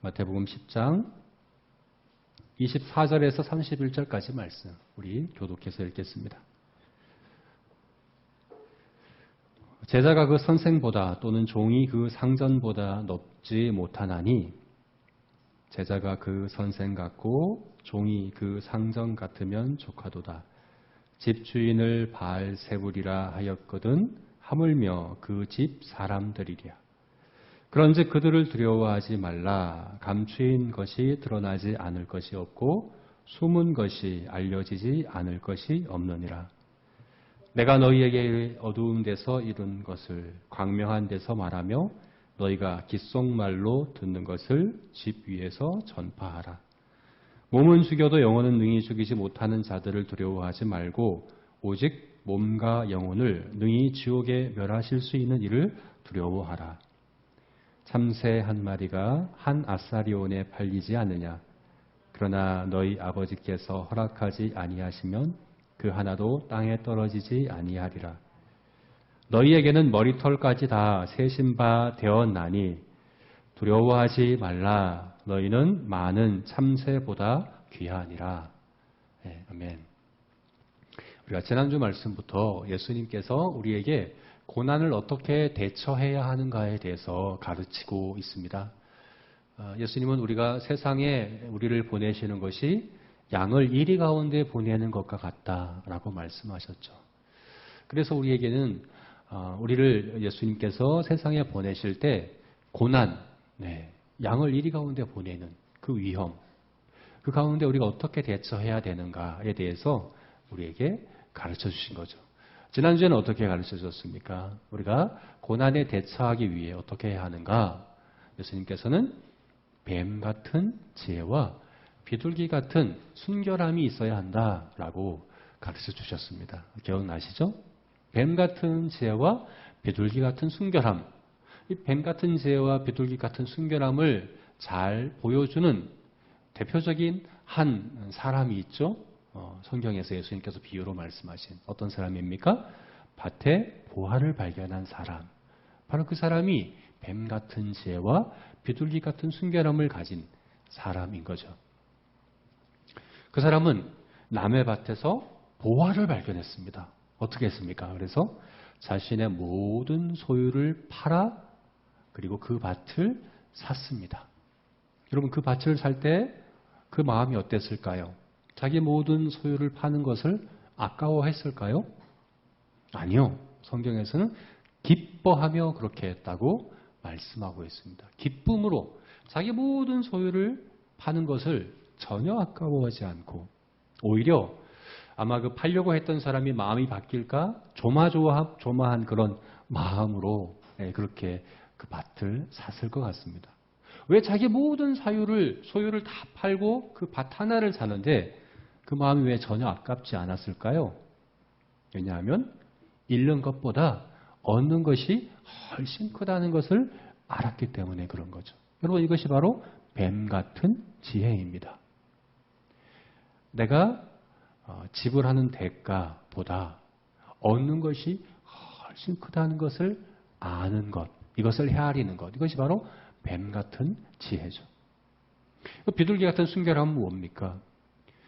마태복음 10장 24절에서 31절까지 말씀 우리 교독해서 읽겠습니다. 제자가 그 선생보다 또는 종이 그 상전보다 높지 못하나니 제자가 그 선생 같고 종이 그 상전 같으면 좋하도다. 집주인을 바알세불이라 하였거든 하물며 그 집 사람들이랴. 그런즉 그들을 두려워하지 말라. 감추인 것이 드러나지 않을 것이 없고 숨은 것이 알려지지 않을 것이 없느니라. 내가 너희에게 어두운 데서 이룬 것을 광명한 데서 말하며 너희가 귓속말로 듣는 것을 집 위에서 전파하라. 몸은 죽여도 영혼은 능히 죽이지 못하는 자들을 두려워하지 말고 오직 몸과 영혼을 능히 지옥에 멸하실 수 있는 이를 두려워하라. 참새 한 마리가 한 아사리온에 팔리지 않느냐. 그러나 너희 아버지께서 허락하지 아니하시면 그 하나도 땅에 떨어지지 아니하리라. 너희에게는 머리털까지 다 세신 바 되었나니 두려워하지 말라. 너희는 많은 참새보다 귀하니라. 네, 아멘. 우리가 지난주 말씀부터 예수님께서 우리에게 고난을 어떻게 대처해야 하는가에 대해서 가르치고 있습니다. 예수님은 우리가 세상에 우리를 보내시는 것이 양을 이리 가운데 보내는 것과 같다라고 말씀하셨죠. 그래서 우리에게는 우리를 예수님께서 세상에 보내실 때 고난, 양을 이리 가운데 보내는 그 위험, 그 가운데 우리가 어떻게 대처해야 되는가에 대해서 우리에게 가르쳐 주신 거죠. 지난주에는 어떻게 가르쳐 주셨습니까? 우리가 고난에 대처하기 위해 어떻게 해야 하는가? 예수님께서는 뱀 같은 지혜와 비둘기 같은 순결함이 있어야 한다라고 가르쳐 주셨습니다. 기억나시죠? 뱀 같은 지혜와 비둘기 같은 순결함. 이 뱀 같은 지혜와 비둘기 같은 순결함을 잘 보여주는 대표적인 한 사람이 있죠. 성경에서 예수님께서 비유로 말씀하신 어떤 사람입니까? 밭에 보화를 발견한 사람. 바로 그 사람이 뱀 같은 지혜와 비둘기 같은 순결함을 가진 사람인 거죠. 그 사람은 남의 밭에서 보화를 발견했습니다. 어떻게 했습니까? 그래서 자신의 모든 소유를 팔아 그리고 그 밭을 샀습니다. 여러분 그 밭을 살 때 그 마음이 어땠을까요? 자기 모든 소유를 파는 것을 아까워했을까요? 아니요. 성경에서는 기뻐하며 그렇게 했다고 말씀하고 있습니다. 기쁨으로 자기 모든 소유를 파는 것을 전혀 아까워하지 않고 오히려 아마 그 팔려고 했던 사람이 마음이 바뀔까 조마한 그런 마음으로 그렇게 그 밭을 샀을 것 같습니다. 왜 자기 모든 소유를 다 팔고 그 밭 하나를 사는데 그 마음이 왜 전혀 아깝지 않았을까요? 왜냐하면 잃는 것보다 얻는 것이 훨씬 크다는 것을 알았기 때문에 그런 거죠. 여러분 이것이 바로 뱀 같은 지혜입니다. 내가 지불하는 대가보다 얻는 것이 훨씬 크다는 것을 아는 것, 이것을 헤아리는 것, 이것이 바로 뱀 같은 지혜죠. 비둘기 같은 순결함은 뭡니까?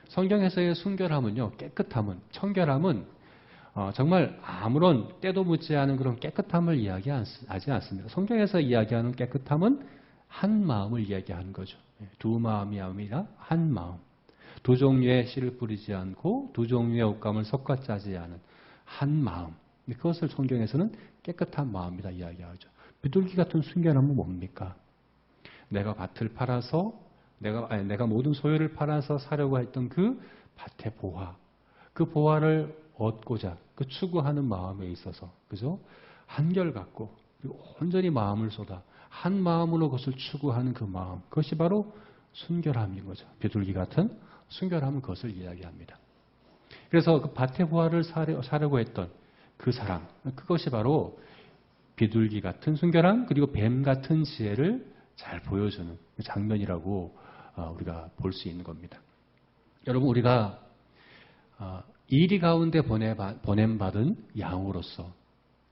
성경에서의 순결함은요, 깨끗함은, 청결함은 정말 아무런 때도 묻지 않은 그런 깨끗함을 이야기하지 않습니다. 성경에서 이야기하는 깨끗함은 한 마음을 이야기하는 거죠. 두 마음이 아니라 한 마음. 두 종류의 씨를 뿌리지 않고 두 종류의 옷감을 섞어 짜지 않은 한 마음. 그것을 성경에서는 깨끗한 마음이다 이야기하죠. 비둘기 같은 순결함은 뭡니까? 내가 밭을 팔아서 내가 모든 소유를 팔아서 사려고 했던 그 밭의 보화, 그 보화를 얻고자 그 추구하는 마음에 있어서 그죠? 한결같고 온전히 마음을 쏟아 한 마음으로 그것을 추구하는 그 마음, 그것이 바로 순결함인 거죠. 비둘기 같은 순결함은 그것을 이야기합니다. 그래서 그 밭의 보화를 사려고 했던 그 사랑, 그것이 바로 비둘기 같은 순결함 그리고 뱀 같은 지혜를 잘 보여주는 장면이라고 우리가 볼 수 있는 겁니다. 여러분 우리가 이리 가운데 보냄받은 양으로서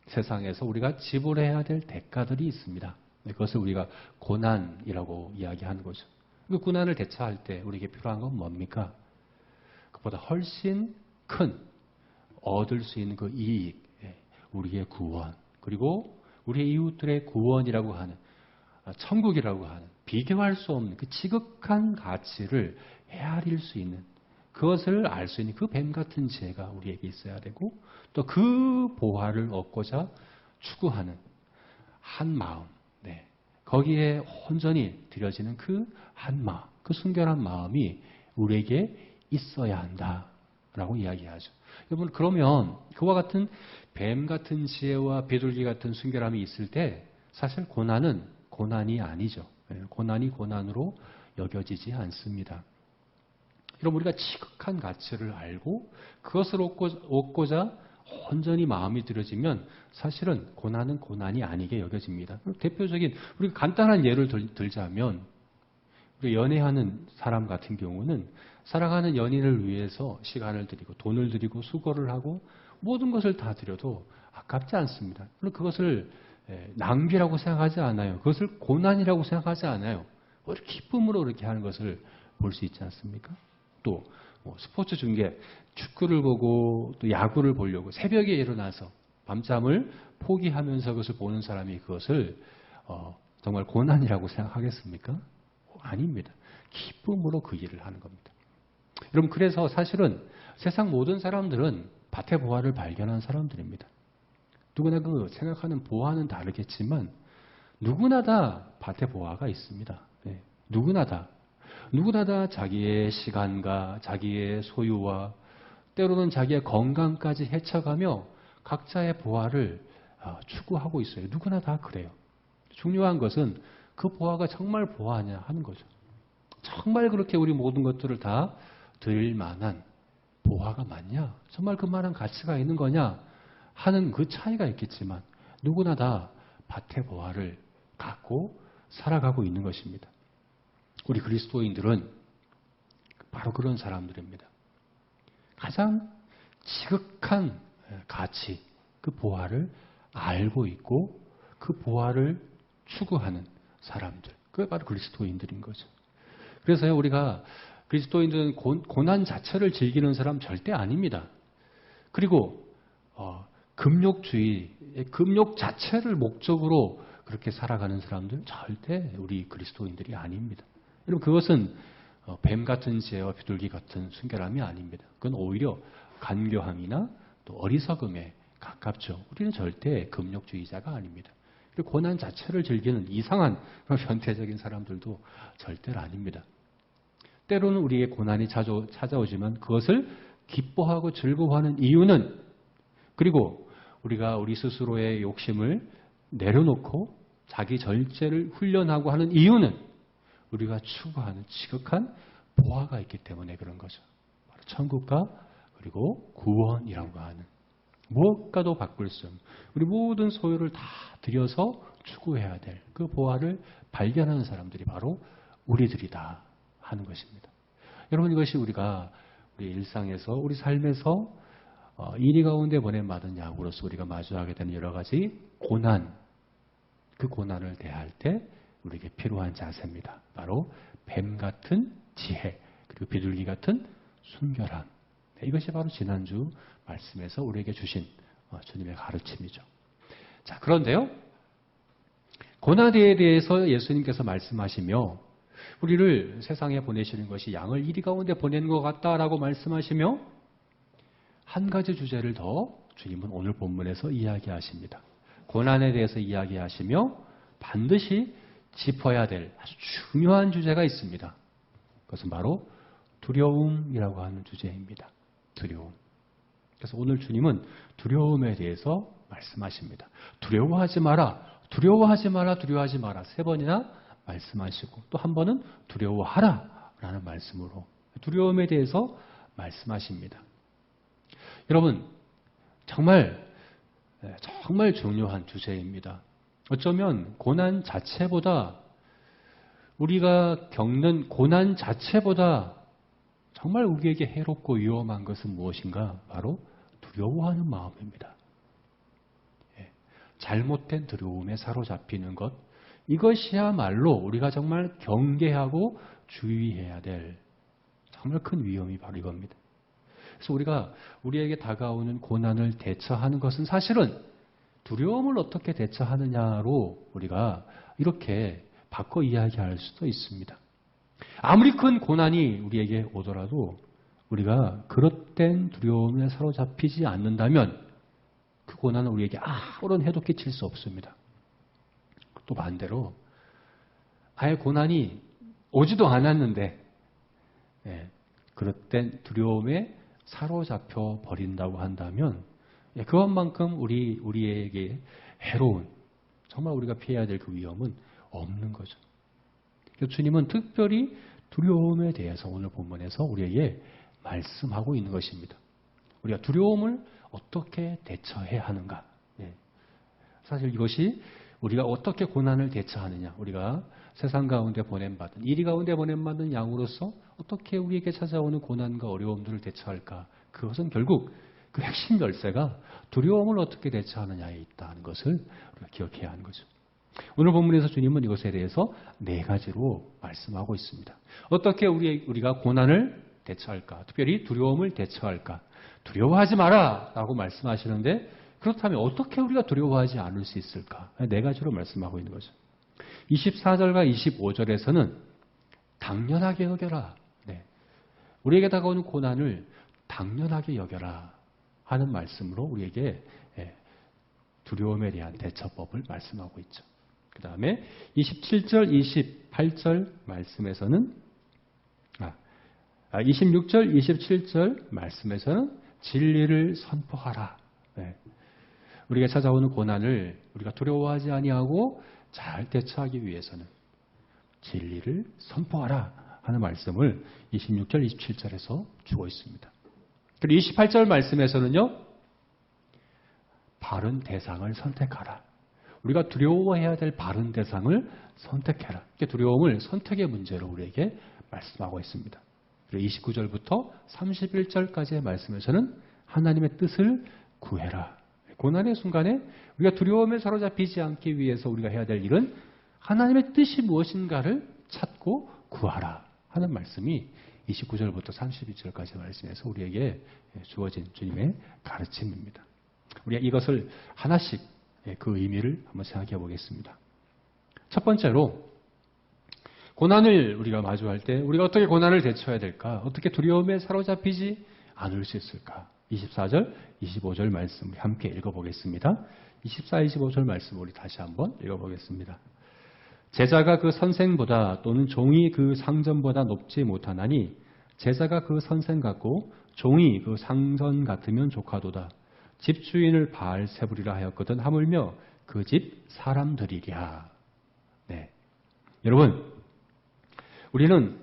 세상에서 우리가 지불해야 될 대가들이 있습니다. 그것을 우리가 고난이라고 이야기하는 거죠. 그 고난을 대처할 때 우리에게 필요한 건 뭡니까? 그보다 훨씬 큰 얻을 수 있는 그 이익, 우리의 구원, 그리고 우리의 이웃들의 구원이라고 하는, 천국이라고 하는 비교할 수 없는 그 지극한 가치를 헤아릴 수 있는, 그것을 알 수 있는 그 뱀 같은 지혜가 우리에게 있어야 되고, 또 그 보화를 얻고자 추구하는 한 마음, 거기에 온전히 들여지는 그 한 마음, 그 순결한 마음이 우리에게 있어야 한다라고 이야기하죠. 여러분, 그러면 그와 같은 뱀 같은 지혜와 비둘기 같은 순결함이 있을 때 사실 고난은 고난이 아니죠. 고난이 고난으로 여겨지지 않습니다. 여러분, 우리가 지극한 가치를 알고 그것을 얻고자 온전히 마음이 들여지면 사실은 고난은 고난이 아니게 여겨집니다. 대표적인 우리가 간단한 예를 들자면, 우리 연애하는 사람 같은 경우는 사랑하는 연인을 위해서 시간을 들이고 돈을 들이고 수고를 하고 모든 것을 다 들여도 아깝지 않습니다. 그것을 낭비라고 생각하지 않아요. 그것을 고난이라고 생각하지 않아요. 오히려 기쁨으로 그렇게 하는 것을 볼 수 있지 않습니까? 또 스포츠 중계, 축구를 보고 또 야구를 보려고 새벽에 일어나서 밤잠을 포기하면서 그것을 보는 사람이 그것을 정말 고난이라고 생각하겠습니까? 아닙니다. 기쁨으로 그 일을 하는 겁니다. 여러분, 그래서 사실은 세상 모든 사람들은 밭의 보화를 발견한 사람들입니다. 누구나 그 생각하는 보화는 다르겠지만 누구나 다 밭의 보화가 있습니다. 누구나 다 자기의 시간과 자기의 소유와 때로는 자기의 건강까지 헤쳐가며 각자의 보화를 추구하고 있어요. 누구나 다 그래요. 중요한 것은 그 보화가 정말 보화냐 하는 거죠. 정말 그렇게 우리 모든 것들을 다 드릴 만한 보화가 맞냐? 정말 그만한 가치가 있는 거냐? 하는 그 차이가 있겠지만 누구나 다 밭의 보화를 갖고 살아가고 있는 것입니다. 우리 그리스도인들은 바로 그런 사람들입니다. 가장 지극한 가치, 그 보화를 알고 있고 그 보화를 추구하는 사람들, 그게 바로 그리스도인들인 거죠. 그래서요, 우리가 그리스도인들은 고난 자체를 즐기는 사람 절대 아닙니다. 그리고 금욕주의, 금욕 자체를 목적으로 그렇게 살아가는 사람들 절대 우리 그리스도인들이 아닙니다. 여러분, 그것은 뱀 같은 지혜와 비둘기 같은 순결함이 아닙니다. 그건 오히려 간교함이나 또 어리석음에 가깝죠. 우리는 절대 금욕주의자가 아닙니다. 그리고 고난 자체를 즐기는 이상한 변태적인 사람들도 절대로 아닙니다. 때로는 우리의 고난이 찾아오지만 그것을 기뻐하고 즐거워하는 이유는, 그리고 우리가 우리 스스로의 욕심을 내려놓고 자기 절제를 훈련하고 하는 이유는 우리가 추구하는 지극한 보화가 있기 때문에 그런 거죠. 바로 천국과 그리고 구원이라고 하는, 무엇과도 바꿀 수 없는 우리 모든 소유를 다 들여서 추구해야 될 그 보화를 발견하는 사람들이 바로 우리들이다 하는 것입니다. 여러분, 이것이 우리가 우리 일상에서 우리 삶에서 이리 가운데 보냄받은 야구로서 우리가 마주하게 되는 여러 가지 고난, 그 고난을 대할 때 우리에게 필요한 자세입니다. 바로 뱀 같은 지혜, 그리고 비둘기 같은 순결함. 이것이 바로 지난주 말씀에서 우리에게 주신 주님의 가르침이죠. 자, 그런데요, 고난에 대해서 예수님께서 말씀하시며 우리를 세상에 보내시는 것이 양을 이리 가운데 보내는 것 같다라고 말씀하시며 한 가지 주제를 더 주님은 오늘 본문에서 이야기하십니다. 고난에 대해서 이야기하시며 반드시 짚어야 될 아주 중요한 주제가 있습니다. 그것은 바로 두려움이라고 하는 주제입니다. 두려움. 그래서 오늘 주님은 두려움에 대해서 말씀하십니다. 두려워하지 마라, 두려워하지 마라, 두려워하지 마라. 3번이나 말씀하시고 또 한 번은 두려워하라 라는 말씀으로 두려움에 대해서 말씀하십니다. 여러분, 정말 중요한 주제입니다. 어쩌면 고난 자체보다, 우리가 겪는 고난 자체보다 정말 우리에게 해롭고 위험한 것은 무엇인가? 바로 두려워하는 마음입니다. 잘못된 두려움에 사로잡히는 것, 이것이야말로 우리가 정말 경계하고 주의해야 될 정말 큰 위험이 바로 이겁니다. 그래서 우리가 우리에게 다가오는 고난을 대처하는 것은 사실은 두려움을 어떻게 대처하느냐로 우리가 이렇게 바꿔 이야기할 수도 있습니다. 아무리 큰 고난이 우리에게 오더라도 우리가 그릇된 두려움에 사로잡히지 않는다면 그 고난은 우리에게 아무런 해도 끼칠 수 없습니다. 또 반대로 아예 고난이 오지도 않았는데 그릇된 두려움에 사로잡혀 버린다고 한다면 그것만큼 우리에게 해로운 정말 우리가 피해야 될 그 위험은 없는 거죠. 주님은 특별히 두려움에 대해서 오늘 본문에서 우리에게 말씀하고 있는 것입니다. 우리가 두려움을 어떻게 대처해야 하는가. 사실 이것이 우리가 어떻게 고난을 대처하느냐. 우리가 세상 가운데 보냄받은, 이리 가운데 보냄받은 양으로서 어떻게 우리에게 찾아오는 고난과 어려움들을 대처할까. 그것은 결국 그 핵심 열쇠가 두려움을 어떻게 대처하느냐에 있다는 것을 우리가 기억해야 하는 거죠. 오늘 본문에서 주님은 이것에 대해서 4가지로 말씀하고 있습니다. 어떻게 우리가 고난을 대처할까? 특별히 두려움을 대처할까? 두려워하지 마라! 라고 말씀하시는데 그렇다면 어떻게 우리가 두려워하지 않을 수 있을까? 4가지로 말씀하고 있는 거죠. 24절과 25절에서는 당연하게 여겨라. 우리에게 다가오는 고난을 당연하게 여겨라 하는 말씀으로 우리에게 두려움에 대한 대처법을 말씀하고 있죠. 그 다음에 27절, 28절 말씀에서는 26절, 27절 말씀에서는 진리를 선포하라. 우리가 찾아오는 고난을 우리가 두려워하지 아니하고 잘 대처하기 위해서는 진리를 선포하라 하는 말씀을 26절, 27절에서 주고 있습니다. 그리고 28절 말씀에서는요. 바른 대상을 선택하라. 우리가 두려워해야 될 바른 대상을 선택해라. 이렇게 두려움을 선택의 문제로 우리에게 말씀하고 있습니다. 그리고 29절부터 31절까지의 말씀에서는 하나님의 뜻을 구해라. 고난의 순간에 우리가 두려움에 사로잡히지 않기 위해서 우리가 해야 될 일은 하나님의 뜻이 무엇인가를 찾고 구하라 하는 말씀이 29절부터 32절까지 말씀에서 우리에게 주어진 주님의 가르침입니다. 우리가 이것을 하나씩 그 의미를 한번 생각해 보겠습니다. 첫 번째로 고난을 우리가 마주할 때 우리가 어떻게 고난을 대처해야 될까? 어떻게 두려움에 사로잡히지 않을 수 있을까? 24절, 25절 말씀 우리 함께 읽어보겠습니다. 24, 25절 말씀 우리 다시 한번 읽어보겠습니다. 제자가 그 선생보다 또는 종이 그 상전보다 높지 못하나니 제자가 그 선생 같고 종이 그 상전 같으면 조카도다. 집주인을 바알세불이라 하였거든 하물며 그 집 사람들이랴. 여러분, 우리는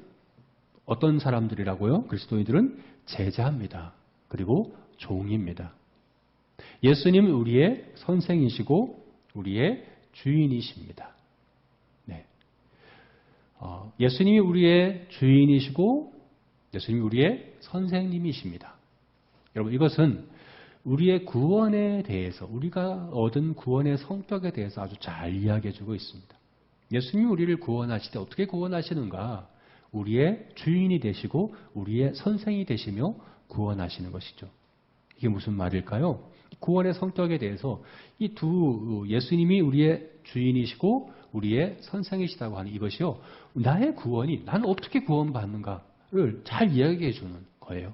어떤 사람들이라고요? 그리스도인들은 제자입니다. 그리고 종입니다. 예수님은 우리의 선생이시고 우리의 주인이십니다. 예수님이 우리의 주인이시고 예수님이 우리의 선생님이십니다. 여러분, 이것은 우리의 구원에 대해서, 우리가 얻은 구원의 성격에 대해서 아주 잘 이야기해 주고 있습니다. 예수님이 우리를 구원하실 때 어떻게 구원하시는가? 우리의 주인이 되시고 우리의 선생이 되시며 구원하시는 것이죠. 이게 무슨 말일까요? 구원의 성격에 대해서 이 두 예수님이 우리의 주인이시고 우리의 선생이시다고 하는 이것이요. 나의 구원이, 나는 어떻게 구원받는가를 잘 이야기해 주는 거예요.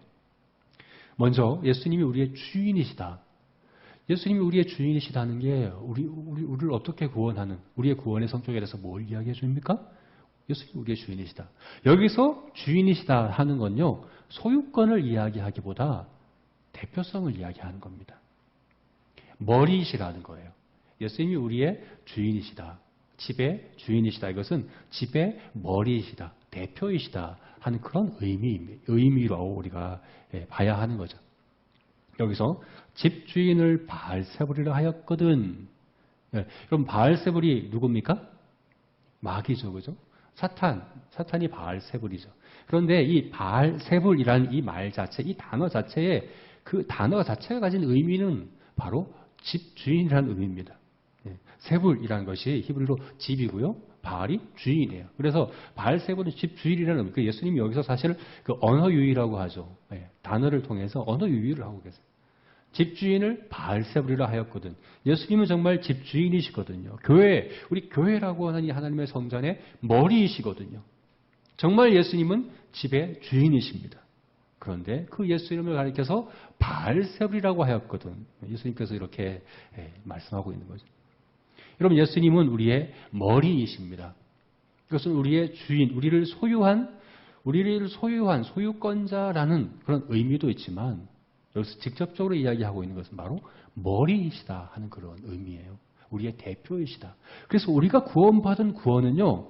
먼저 예수님이 우리의 주인이시다. 예수님이 우리의 주인이시다는 게 우리를 어떻게 구원하는, 우리의 구원의 성격에 대해서 뭘 이야기해 줍니까? 예수님이 우리의 주인이시다. 여기서 주인이시다 하는 건요. 소유권을 이야기하기보다 대표성을 이야기하는 겁니다. 머리이시라는 거예요. 예수님이 우리의 주인이시다. 집의 주인이시다. 이것은 집의 머리이시다. 대표이시다 하는 그런 의미로 우리가 봐야 하는 거죠. 여기서 집주인을 바알세불이라 하였거든. 그럼 바알세불이 누굽니까? 마귀죠. 그죠? 사탄이 바알세불이죠. 그런데 이 바알세불이라는 이 말 자체, 이 단어 자체에 그 단어 자체가 가진 의미는 바로 집주인이라는 의미입니다. 세불이라는 것이 히브리로 집이고요. 바알이 주인이에요. 그래서 바알세불은 집 주인이라는 의미. 예수님이 여기서 사실 그 언어 유희라고 하죠. 단어를 통해서 언어 유희를 하고 계세요. 집주인을 바알세불이라 하였거든. 예수님은 정말 집주인이시거든요. 교회, 우리 교회라고 하는 이 하나님의 성전의 머리이시거든요. 정말 예수님은 집의 주인이십니다. 그런데 그 예수 이름을 가리켜서 바알세불이라고 하였거든. 예수님께서 이렇게 말씀하고 있는 거죠. 여러분, 예수님은 우리의 머리이십니다. 이것은 우리의 주인, 우리를 소유한 소유권자라는 그런 의미도 있지만 여기서 직접적으로 이야기하고 있는 것은 바로 머리이시다 하는 그런 의미예요. 우리의 대표이시다. 그래서 우리가 구원받은 구원은요,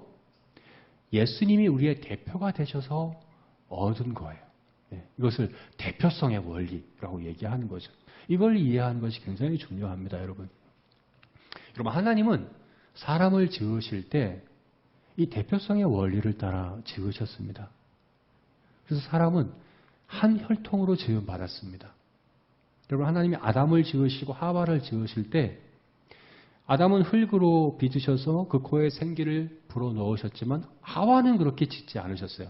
예수님이 우리의 대표가 되셔서 얻은 거예요. 이것을 대표성의 원리라고 얘기하는 거죠. 이걸 이해하는 것이 굉장히 중요합니다, 여러분. 여러분, 하나님은 사람을 지으실 때 이 대표성의 원리를 따라 지으셨습니다. 그래서 사람은 한 혈통으로 지음받았습니다. 여러분, 하나님이 아담을 지으시고 하와를 지으실 때 아담은 흙으로 빚으셔서 그 코에 생기를 불어넣으셨지만 하와는 그렇게 짓지 않으셨어요.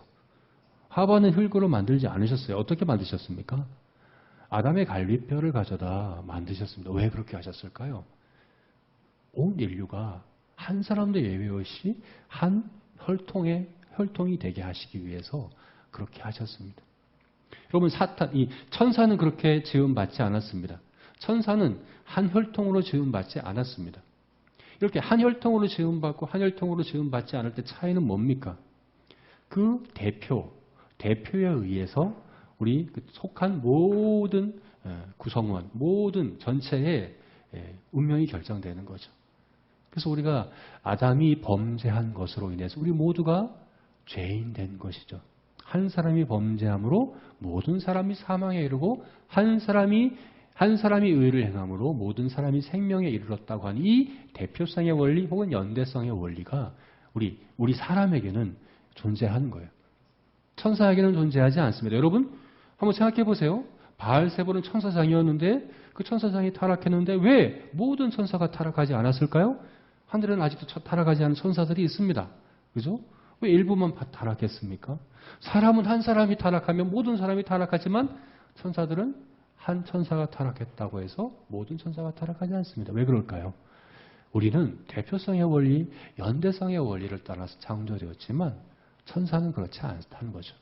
하와는 흙으로 만들지 않으셨어요. 어떻게 만드셨습니까? 아담의 갈비뼈를 가져다 만드셨습니다. 왜 그렇게 하셨을까요? 온 인류가 한 사람도 예외 없이 한 혈통이 되게 하시기 위해서 그렇게 하셨습니다. 여러분, 천사는 그렇게 지음받지 않았습니다. 천사는 한 혈통으로 지음받지 않았습니다. 이렇게 한 혈통으로 지음받고 한 혈통으로 지음받지 않을 때 차이는 뭡니까? 그 대표에 의해서 우리 속한 모든 구성원, 모든 전체의 운명이 결정되는 거죠. 그래서 우리가 아담이 범죄한 것으로 인해서 우리 모두가 죄인 된 것이죠. 한 사람이 범죄함으로 모든 사람이 사망에 이르고 한 사람이 의를 행함으로 모든 사람이 생명에 이르렀다고 하는 이 대표성의 원리 혹은 연대성의 원리가 우리 사람에게는 존재하는 거예요. 천사에게는 존재하지 않습니다. 여러분, 한번 생각해 보세요. 바알세불은 천사장이었는데 그 천사장이 타락했는데 왜 모든 천사가 타락하지 않았을까요? 하늘에는 아직도 타락하지 않은 천사들이 있습니다. 그죠? 왜 일부만 타락했습니까? 사람은 한 사람이 타락하면 모든 사람이 타락하지만 천사들은 한 천사가 타락했다고 해서 모든 천사가 타락하지 않습니다. 왜 그럴까요? 우리는 대표성의 원리, 연대성의 원리를 따라서 창조되었지만 천사는 그렇지 않다는 거죠.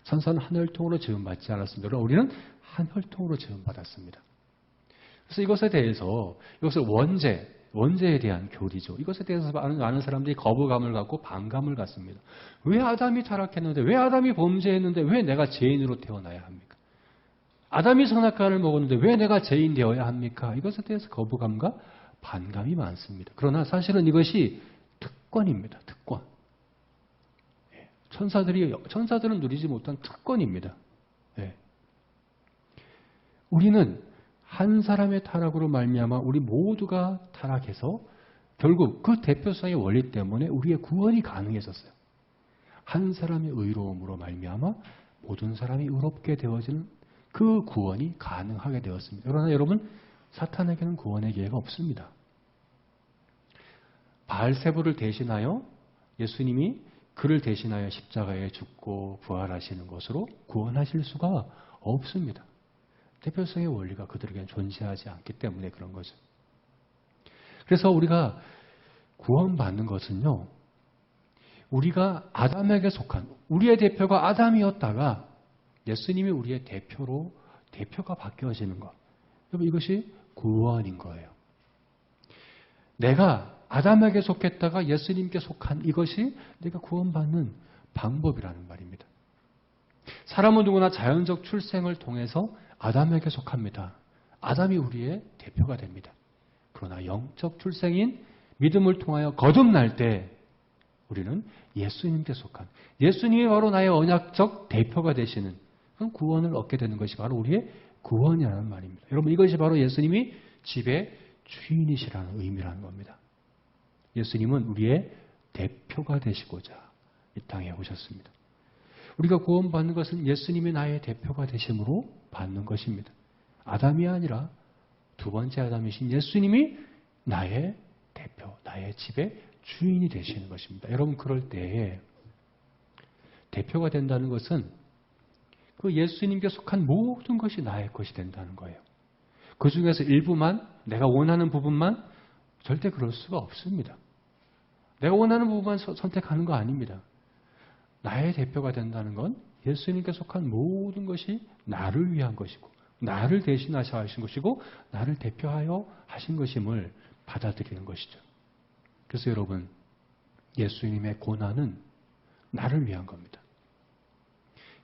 천사는 한 혈통으로 지음받지 않았습니다. 우리는 한 혈통으로 지음받았습니다. 그래서 이것을 원죄에 대한 교리죠. 이것에 대해서 많은 사람들이 거부감을 갖고 반감을 갖습니다. 왜 아담이 타락했는데, 왜 아담이 범죄했는데, 왜 내가 죄인으로 태어나야 합니까? 아담이 선악과를 먹었는데 왜 내가 죄인 되어야 합니까? 이것에 대해서 거부감과 반감이 많습니다. 그러나 사실은 이것이 특권입니다. 특권. 천사들은 누리지 못한 특권입니다. 우리는 한 사람의 타락으로 말미암아 우리 모두가 타락해서 결국 그 대표성의 원리 때문에 우리의 구원이 가능해졌어요. 한 사람의 의로움으로 말미암아 모든 사람이 의롭게 되어지는 그 구원이 가능하게 되었습니다. 그러나 여러분, 사탄에게는 구원의 기회가 없습니다. 바알세불을 대신하여 예수님이 그를 대신하여 십자가에 죽고 부활하시는 것으로 구원하실 수가 없습니다. 대표성의 원리가 그들에게는 존재하지 않기 때문에 그런 거죠. 그래서 우리가 구원받는 것은요, 우리가 아담에게 속한, 우리의 대표가 아담이었다가 예수님이 우리의 대표가 바뀌어지는 것. 여러분, 이것이 구원인 거예요. 내가 아담에게 속했다가 예수님께 속한 이것이 내가 구원받는 방법이라는 말입니다. 사람은 누구나 자연적 출생을 통해서 아담에게 속합니다. 아담이 우리의 대표가 됩니다. 그러나 영적 출생인 믿음을 통하여 거듭날 때 우리는 예수님께 속한, 예수님이 바로 나의 언약적 대표가 되시는 그런 구원을 얻게 되는 것이 바로 우리의 구원이라는 말입니다. 여러분, 이것이 바로 예수님이 집의 주인이시라는 의미라는 겁니다. 예수님은 우리의 대표가 되시고자 이 땅에 오셨습니다. 우리가 구원받는 것은 예수님이 나의 대표가 되심으로 받는 것입니다. 아담이 아니라 두 번째 아담이신 예수님이 나의 대표, 나의 집의 주인이 되시는 것입니다. 여러분 그럴 때에 대표가 된다는 것은 그 예수님께 속한 모든 것이 나의 것이 된다는 거예요. 그 중에서 일부만, 내가 원하는 부분만 절대 그럴 수가 없습니다. 내가 원하는 부분만 선택하는 거 아닙니다. 나의 대표가 된다는 건 예수님께 속한 모든 것이 나를 위한 것이고 나를 대신하셔 하신 것이고 나를 대표하여 하신 것임을 받아들이는 것이죠. 그래서 여러분 예수님의 고난은 나를 위한 겁니다.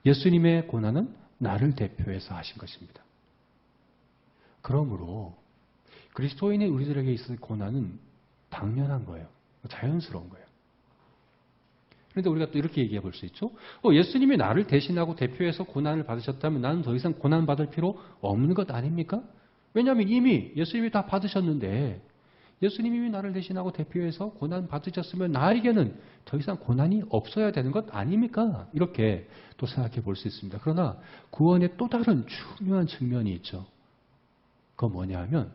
예수님의 고난은 나를 대표해서 하신 것입니다. 그러므로 그리스도인의 우리들에게 있을 고난은 당연한 거예요. 자연스러운 거예요. 그런데 우리가 또 이렇게 얘기해 볼 수 있죠. 예수님이 나를 대신하고 대표해서 고난을 받으셨다면 나는 더 이상 고난받을 필요 없는 것 아닙니까? 왜냐하면 이미 예수님이 다 받으셨는데 예수님이 이미 나를 대신하고 대표해서 고난 받으셨으면 나에게는 더 이상 고난이 없어야 되는 것 아닙니까? 이렇게 또 생각해 볼 수 있습니다. 그러나 구원의 또 다른 중요한 측면이 있죠. 그건 뭐냐 하면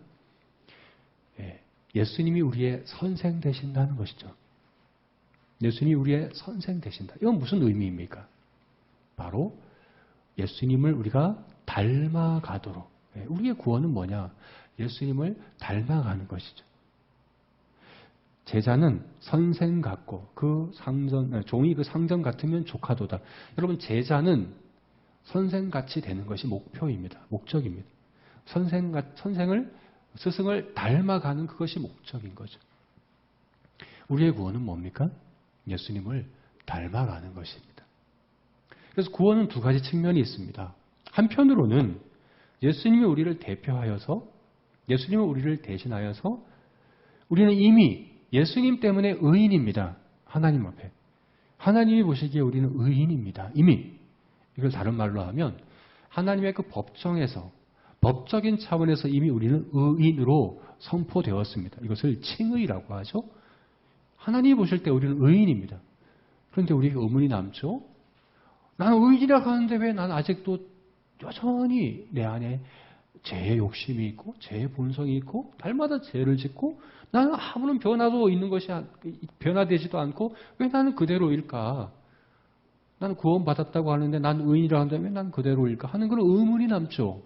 예수님이 우리의 선생 되신다는 것이죠. 예수님이 우리의 선생 되신다. 이건 무슨 의미입니까? 바로 예수님을 우리가 닮아가도록. 우리의 구원은 뭐냐? 예수님을 닮아가는 것이죠. 제자는 선생 같고 종이 그 상전 같으면 조카도다. 여러분 제자는 선생같이 되는 것이 목표입니다. 목적입니다. 스승을 닮아가는 그것이 목적인 거죠. 우리의 구원은 뭡니까? 예수님을 닮아가는 것입니다. 그래서 구원은 두 가지 측면이 있습니다. 한편으로는 예수님이 우리를 대표하여서 예수님은 우리를 대신하여서 우리는 이미 예수님 때문에 의인입니다. 하나님 앞에. 하나님이 보시기에 우리는 의인입니다. 이미. 이걸 다른 말로 하면 하나님의 그 법정에서 법적인 차원에서 이미 우리는 의인으로 선포되었습니다. 이것을 칭의라고 하죠. 하나님이 보실 때 우리는 의인입니다. 그런데 우리에게 의문이 남죠. 나는 의인이라고 하는데 왜 나는 아직도 여전히 내 안에 죄의 욕심이 있고 죄의 본성이 있고 날마다 죄를 짓고 나는 아무런 변화도 있는 것이 변화되지도 않고 왜 나는 그대로일까? 나는 구원받았다고 하는데 난 의인이라고 하는데 왜 난 그대로일까? 하는 그런 의문이 남죠.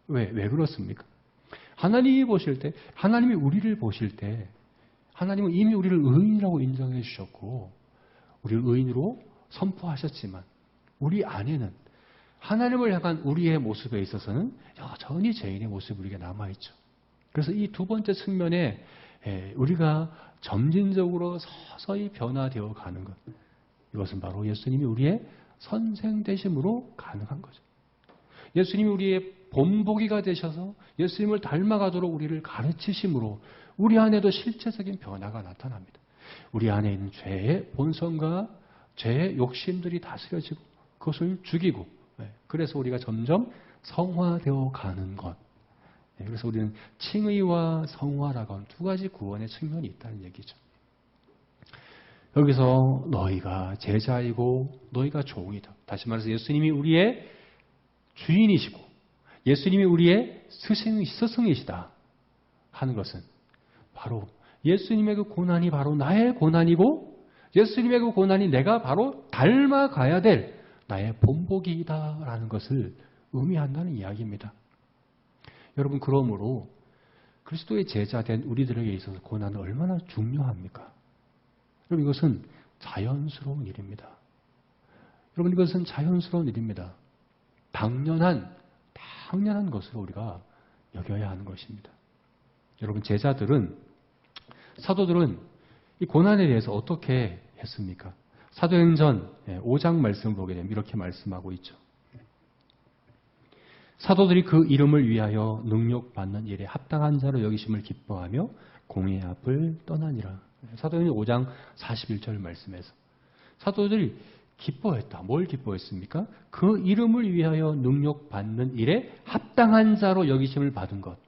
왜 그렇습니까? 하나님이 보실 때, 하나님이 우리를 보실 때, 하나님은 이미 우리를 의인이라고 인정해 주셨고, 우리를 의인으로 선포하셨지만, 우리 안에는 하나님을 향한 우리의 모습에 있어서는 여전히 죄인의 모습이 우리에게 남아있죠. 그래서 이 두 번째 측면에 우리가 점진적으로 서서히 변화되어 가는 것, 이것은 바로 예수님이 우리의 선생되심으로 가능한 거죠. 예수님이 우리의 본보기가 되셔서 예수님을 닮아가도록 우리를 가르치심으로 우리 안에도 실제적인 변화가 나타납니다. 우리 안에 있는 죄의 본성과 죄의 욕심들이 다스려지고 그것을 죽이고 그래서 우리가 점점 성화되어 가는 것. 그래서 우리는 칭의와 성화라고 하는 두 가지 구원의 측면이 있다는 얘기죠. 여기서 너희가 제자이고 너희가 종이다. 다시 말해서 예수님이 우리의 주인이시고 예수님이 우리의 스승이시다 하는 것은 바로 예수님의 그 고난이 바로 나의 고난이고 예수님의 그 고난이 내가 바로 닮아가야 될 나의 본보기이다라는 것을 의미한다는 이야기입니다. 여러분 그러므로 그리스도의 제자된 우리들에게 있어서 고난은 얼마나 중요합니까? 여러분 이것은 자연스러운 일입니다. 여러분 이것은 자연스러운 일입니다. 당연한 것으로 우리가 여겨야 하는 것입니다. 여러분 사도들은 이 고난에 대해서 어떻게 했습니까? 사도행전 5장 말씀을 보게 되면 이렇게 말씀하고 있죠. 사도들이 그 이름을 위하여 능력받는 일에 합당한 자로 여기심을 기뻐하며 공의 앞을 떠나니라. 사도행전 5장 41절 말씀에서 사도들이 기뻐했다. 뭘 기뻐했습니까? 그 이름을 위하여 능력받는 일에 합당한 자로 여기심을 받은 것.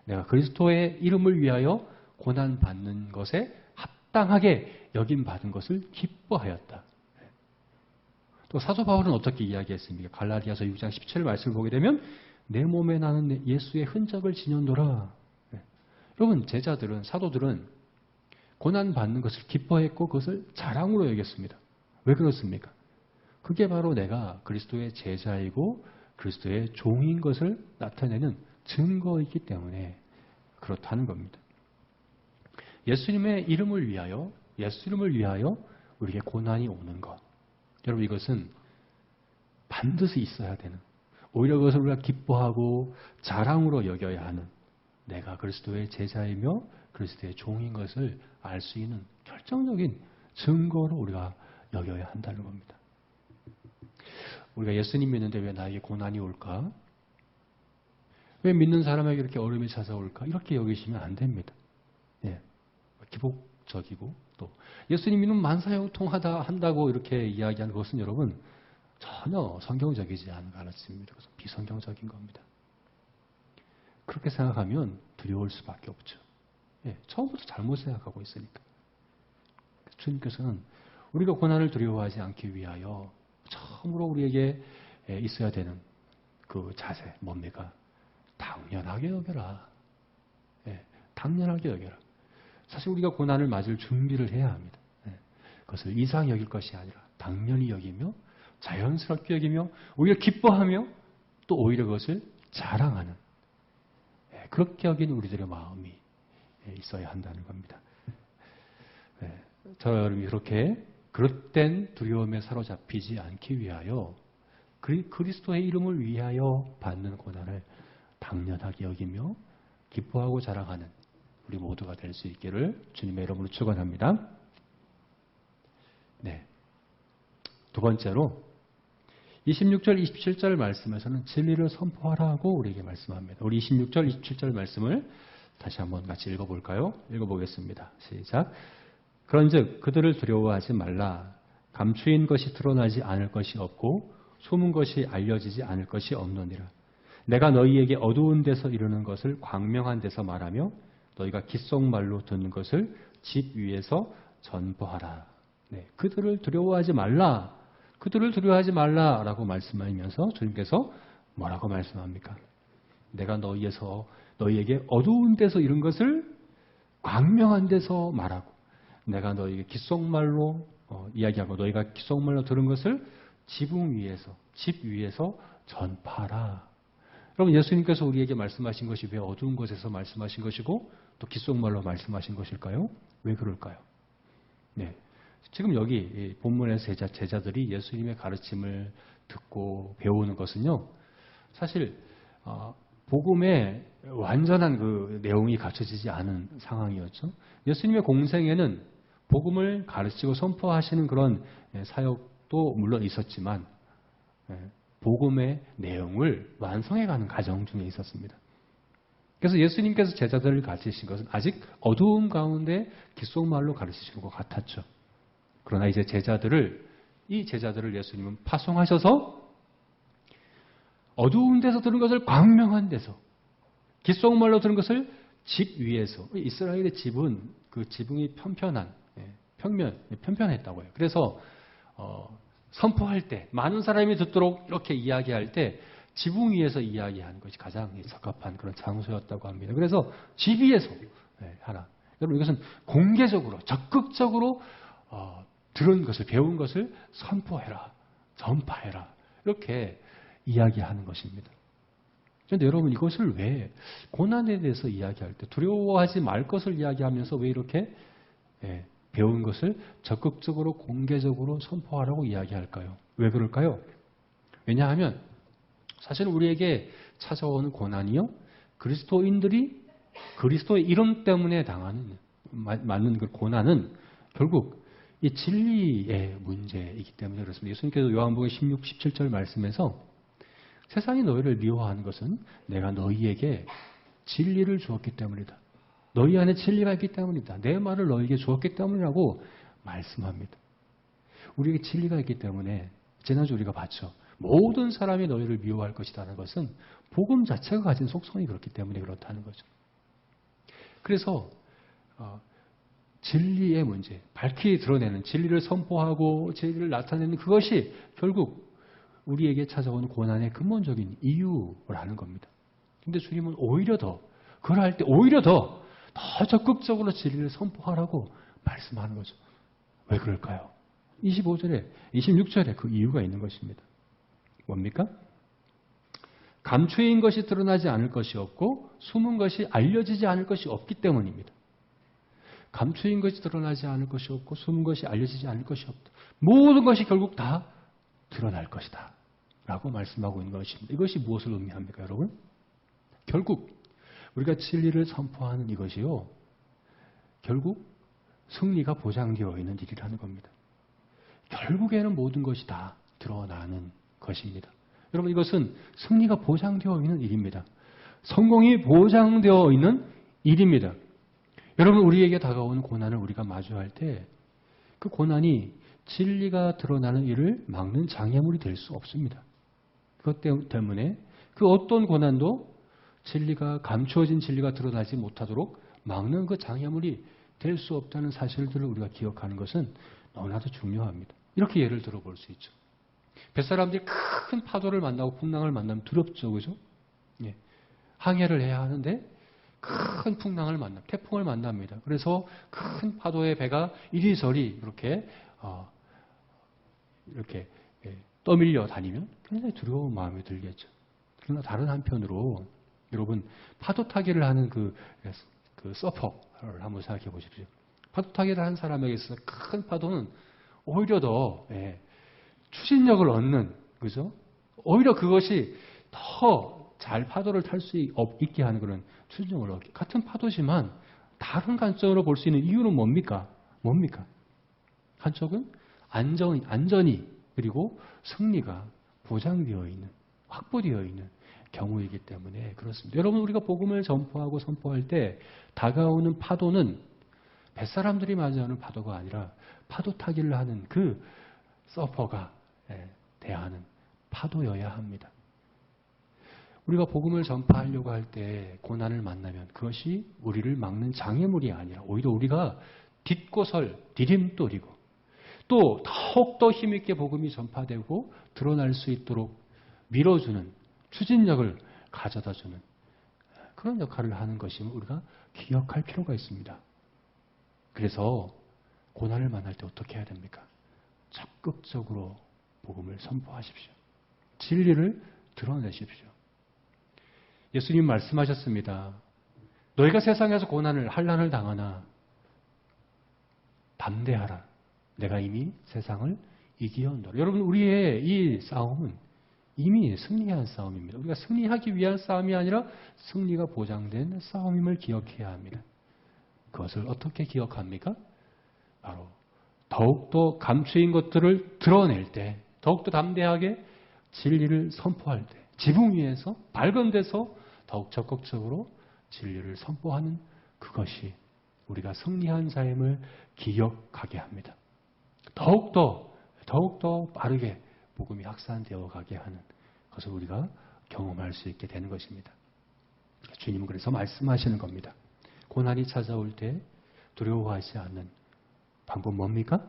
내가 그리스도의 이름을 위하여 고난받는 것에 합당하게 여김받은 것을 기뻐하였다. 또 사도 바울은 어떻게 이야기했습니까? 갈라디아서 6장 17절 말씀을 보게 되면 내 몸에 나는 예수의 흔적을 지년도라. 여러분, 제자들은, 사도들은 고난받는 것을 기뻐했고 그것을 자랑으로 여겼습니다. 왜 그렇습니까? 그게 바로 내가 그리스도의 제자이고 그리스도의 종인 것을 나타내는 증거이기 때문에 그렇다는 겁니다. 예수님의 이름을 위하여, 예수 이름을 위하여 우리에게 고난이 오는 것. 여러분, 이것은 반드시 있어야 되는, 오히려 그것을 우리가 기뻐하고 자랑으로 여겨야 하는, 내가 그리스도의 제자이며 그리스도의 종인 것을 알 수 있는 결정적인 증거로 우리가 여겨야 한다는 겁니다. 우리가 예수님 믿는데 왜 나에게 고난이 올까? 왜 믿는 사람에게 이렇게 어려움이 찾아올까? 이렇게 여기시면 안 됩니다. 예. 기복적이고 또 예수님 믿으면 만사형통하다 한다고 이렇게 이야기하는 것은 여러분 전혀 성경적이지 않은 가르침입니다. 그래서 비성경적인 겁니다. 그렇게 생각하면 두려울 수밖에 없죠. 예, 처음부터 잘못 생각하고 있으니까. 주님께서는 우리가 고난을 두려워하지 않기 위하여 처음으로 우리에게 있어야 되는 그 자세, 뭡니까? 당연하게 여겨라. 예, 당연하게 여겨라. 사실 우리가 고난을 맞을 준비를 해야 합니다. 예, 그것을 이상 여길 것이 아니라 당연히 여기며 자연스럽게 여기며 오히려 기뻐하며 또 오히려 그것을 자랑하는, 예, 그렇게 여기는 우리들의 마음이 있어야 한다는 겁니다. 예, 저와 여러분이 그렇게 그릇된 두려움에 사로잡히지 않기 위하여 그리스도의 이름을 위하여 받는 고난을 당연하게 여기며 기뻐하고 자랑하는 우리 모두가 될 수 있기를 주님의 이름으로 축원합니다. 네. 두 번째로 26절, 27절 말씀에서는 진리를 선포하라고 우리에게 말씀합니다. 우리 26절, 27절 말씀을 다시 한번 같이 읽어볼까요? 읽어보겠습니다. 시작. 그런즉 그들을 두려워하지 말라. 감추인 것이 드러나지 않을 것이 없고 소문 것이 알려지지 않을 것이 없느니라. 내가 너희에게 어두운 데서 이루는 것을 광명한 데서 말하며 너희가 귓속말로 듣는 것을 집 위에서 전보하라. 네, 그들을 두려워하지 말라. 그들을 두려워하지 말라라고 말씀하면서 주님께서 뭐라고 말씀합니까? 내가 너희에게 어두운 데서 이룬 것을 광명한 데서 말하고 내가 너희에게 귓속말로 이야기하고 너희가 귓속말로 들은 것을 지붕 위에서, 집 위에서 전파하라. 여러분, 예수님께서 우리에게 말씀하신 것이 왜 어두운 곳에서 말씀하신 것이고 또 귓속말로 말씀하신 것일까요? 왜 그럴까요? 네, 지금 여기 본문에서 제자들이 예수님의 가르침을 듣고 배우는 것은요, 사실 복음의 완전한 그 내용이 갖춰지지 않은 상황이었죠. 예수님의 공생에는 복음을 가르치고 선포하시는 그런 사역도 물론 있었지만 복음의 내용을 완성해가는 과정 중에 있었습니다. 그래서 예수님께서 제자들을 가르치신 것은 아직 어두운 가운데 귓속말로 가르치신 것 같았죠. 그러나 이제 이 제자들을 예수님은 파송하셔서 어두운 데서 들은 것을 광명한 데서, 귓속말로 들은 것을 집 위에서, 이스라엘의 집은 그 지붕이 편편했다고 해요. 그래서 선포할 때, 많은 사람이 듣도록 이렇게 이야기할 때 지붕 위에서 이야기하는 것이 가장 적합한 그런 장소였다고 합니다. 그래서 집 위에서 하라. 여러분, 이것은 공개적으로, 적극적으로 들은 것을, 배운 것을 선포해라, 전파해라, 이렇게 이야기하는 것입니다. 그런데 여러분, 이것을 왜 고난에 대해서 이야기할 때 두려워하지 말 것을 이야기하면서 왜 이렇게 배운 것을 적극적으로 공개적으로 선포하라고 이야기할까요? 왜 그럴까요? 왜냐하면 사실 우리에게 찾아오는 고난이요, 그리스도인들이 그리스도의 이름 때문에 맞는 그 고난은 결국 이 진리의 문제이기 때문에 그렇습니다. 예수님께서 요한복음 16, 17절 말씀에서 세상이 너희를 미워하는 것은 내가 너희에게 진리를 주었기 때문이다. 너희 안에 진리가 있기 때문이다. 내 말을 너희에게 주었기 때문이라고 말씀합니다. 우리에게 진리가 있기 때문에 지난주 우리가 봤죠. 모든 사람이 너희를 미워할 것이라는 것은 복음 자체가 가진 속성이 그렇기 때문에 그렇다는 거죠. 그래서 진리의 문제, 밝히 드러내는, 진리를 선포하고 진리를 나타내는 그것이 결국 우리에게 찾아오는 고난의 근본적인 이유라는 겁니다. 근데 주님은 오히려 더, 그걸 할 때 오히려 더 더 적극적으로 진리를 선포하라고 말씀하는 거죠. 왜 그럴까요? 25절에, 26절에 그 이유가 있는 것입니다. 뭡니까? 감추인 것이 드러나지 않을 것이 없고 숨은 것이 알려지지 않을 것이 없기 때문입니다. 감추인 것이 드러나지 않을 것이 없고 숨은 것이 알려지지 않을 것이 없다. 모든 것이 결국 다 드러날 것이다. 라고 말씀하고 있는 것입니다. 이것이 무엇을 의미합니까, 여러분? 결국 우리가 진리를 선포하는 이것이요. 결국 승리가 보장되어 있는 일이라는 겁니다. 결국에는 모든 것이 다 드러나는 것입니다. 여러분, 이것은 승리가 보장되어 있는 일입니다. 성공이 보장되어 있는 일입니다. 여러분, 우리에게 다가오는 고난을 우리가 마주할 때 그 고난이 진리가 드러나는 일을 막는 장애물이 될 수 없습니다. 그것 때문에 그 어떤 고난도 감추어진 진리가 드러나지 못하도록 막는 그 장애물이 될 수 없다는 사실들을 우리가 기억하는 것은 너무나도 중요합니다. 이렇게 예를 들어 볼 수 있죠. 뱃사람들이 큰 파도를 만나고 풍랑을 만나면 두렵죠, 그죠? 예. 항해를 해야 하는데 큰 풍랑을 태풍을 만납니다. 그래서 큰 파도의 배가 이리저리 이렇게 떠밀려 다니면 굉장히 두려운 마음이 들겠죠. 그러나 다른 한편으로 여러분 파도 타기를 하는 그 서퍼를 한번 생각해 보십시오. 파도 타기를 하는 사람에게 있어서 큰 파도는 오히려 더 추진력을 얻는, 그죠? 오히려 그것이 더 잘 파도를 탈 수 있게 하는 그런 추진력을 얻기. 같은 파도지만 다른 관점으로 볼 수 있는 이유는 뭡니까? 한쪽은 안전이 그리고 승리가 보장되어 있는, 확보되어 있는 경우이기 때문에 그렇습니다. 여러분, 우리가 복음을 전포하고 선포할 때 다가오는 파도는 뱃사람들이 맞이하는 파도가 아니라 파도 타기를 하는 그 서퍼가 대하는 파도여야 합니다. 우리가 복음을 전파하려고 할 때 고난을 만나면 그것이 우리를 막는 장애물이 아니라 오히려 우리가 딛고설 디딤돌이고 또 더욱더 힘있게 복음이 전파되고 드러날 수 있도록 밀어주는 추진력을 가져다주는 그런 역할을 하는 것임을 우리가 기억할 필요가 있습니다. 그래서 고난을 만날 때 어떻게 해야 됩니까? 적극적으로 복음을 선포하십시오. 진리를 드러내십시오. 예수님 말씀하셨습니다. 너희가 세상에서 환난을 당하나 담대하라. 내가 이미 세상을 이기었노라. 여러분, 우리의 이 싸움은 이미 승리한 싸움입니다. 우리가 승리하기 위한 싸움이 아니라 승리가 보장된 싸움임을 기억해야 합니다. 그것을 어떻게 기억합니까? 바로 더욱더 감추인 것들을 드러낼 때, 더욱더 담대하게 진리를 선포할 때, 지붕 위에서 밝은 데서 더욱 적극적으로 진리를 선포하는 그것이 우리가 승리한 삶을 기억하게 합니다. 더욱더 빠르게 복음이 확산되어 가게 하는 것을 우리가 경험할 수 있게 되는 것입니다. 주님은 그래서 말씀하시는 겁니다. 고난이 찾아올 때 두려워하지 않는 방법 뭡니까?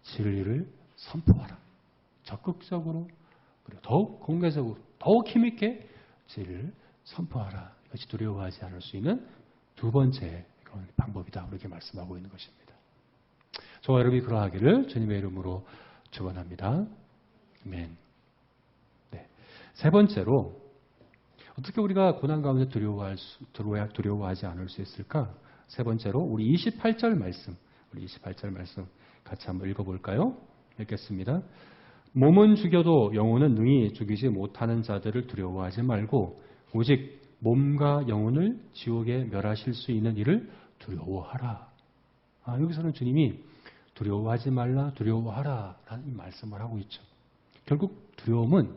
진리를 선포하라. 적극적으로 그리고 더욱 공개적으로 더욱 힘있게 진리를 선포하라. 이것이 두려워하지 않을 수 있는 두 번째 그런 방법이다. 그렇게 말씀하고 있는 것입니다. 저와 여러분이 그러하기를 주님의 이름으로 축원합니다. 아멘. 네. 세 번째로 어떻게 우리가 고난 가운데 두려워하지 않을 수 있을까? 세 번째로 우리 28절 말씀 같이 한번 읽어볼까요? 읽겠습니다. 몸은 죽여도 영혼은 능히 죽이지 못하는 자들을 두려워하지 말고 오직 몸과 영혼을 지옥에 멸하실 수 있는 일을 두려워하라. 여기서는 주님이 두려워하지 말라, 두려워하라 라는 말씀을 하고 있죠. 결국 두려움은